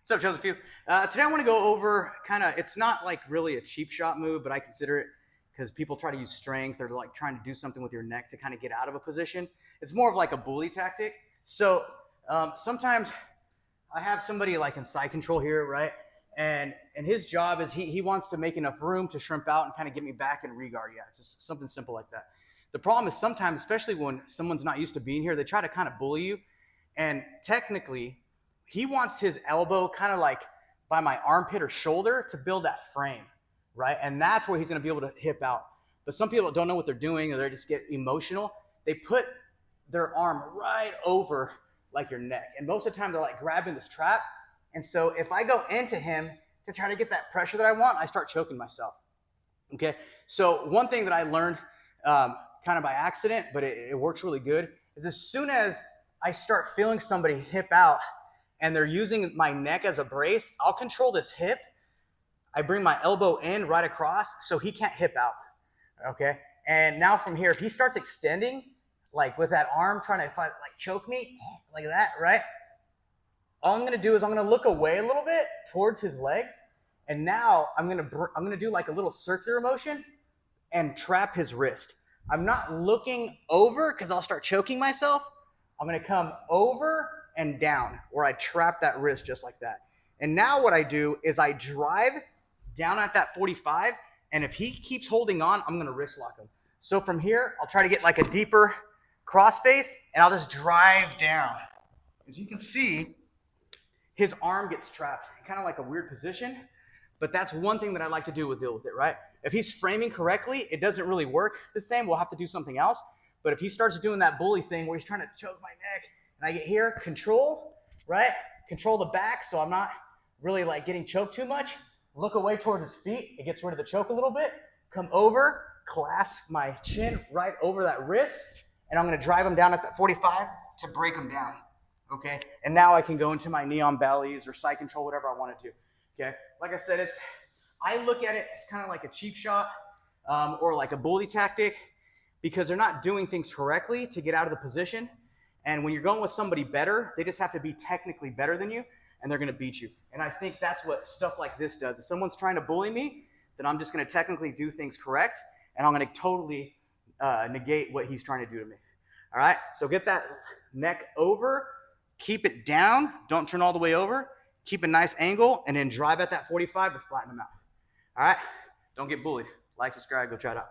What's up, Chosenfew? Today I want to go over it's not like really a cheap shot move, but I consider it because people try to use strength or like trying to do something with your neck to kind of get out of a position. It's more of like a bully tactic. So sometimes I have somebody like in side control here, right? And his job is he wants to make enough room to shrimp out and kind of get me back in regard. Yeah, just something simple like that. The problem is sometimes, especially when someone's not used to being here, they try to kind of bully you. And technically, he wants his elbow kind of like by my armpit or shoulder to build that frame, right? And that's where he's going to be able to hip out. But some people don't know what they're doing, or they just get emotional. They put their arm right over like your neck. And most of the time they're like grabbing this trap. And so if I go into him to try to get that pressure that I want, I start choking myself. Okay. So one thing that I learned kind of by accident, but it works really good, is as soon as I start feeling somebody hip out and they're using my neck as a brace, I'll control this hip. I bring my elbow in right across so he can't hip out. Okay. And now from here, if he starts extending, like with that arm trying to like choke me like that, right? All I'm going to do is I'm going to look away a little bit towards his legs. And now I'm going to do like a little circular motion and trap his wrist. I'm not looking over because I'll start choking myself. I'm going to come over and down where I trap that wrist just like that. And now what I do is I drive down at that 45. And if he keeps holding on, I'm going to wrist lock him. So from here, I'll try to get like a deeper crossface and I'll just drive down. As you can see, his arm gets trapped in kind of like a weird position. But that's one thing that I like to do with deal with it, right? If he's framing correctly, it doesn't really work the same. We'll have to do something else. But if he starts doing that bully thing where he's trying to choke my neck, and I get here, control, right? Control the back so I'm not really like getting choked too much. Look away towards his feet. It gets rid of the choke a little bit. Come over, clasp my chin right over that wrist, and I'm going to drive him down at that 45 to break him down, okay? And now I can go into my neon bellies or side control, whatever I want to do, okay? Like I said, I look at it as kind of like a cheap shot or like a bully tactic because they're not doing things correctly to get out of the position. And when you're going with somebody better, they just have to be technically better than you, and they're going to beat you. And I think that's what stuff like this does. If someone's trying to bully me, then I'm just going to technically do things correct, and I'm going to totally negate what he's trying to do to me. All right? So get that neck over, keep it down, don't turn all the way over, keep a nice angle, and then drive at that 45 to flatten them out. All right? Don't get bullied. Like, subscribe, go try it out.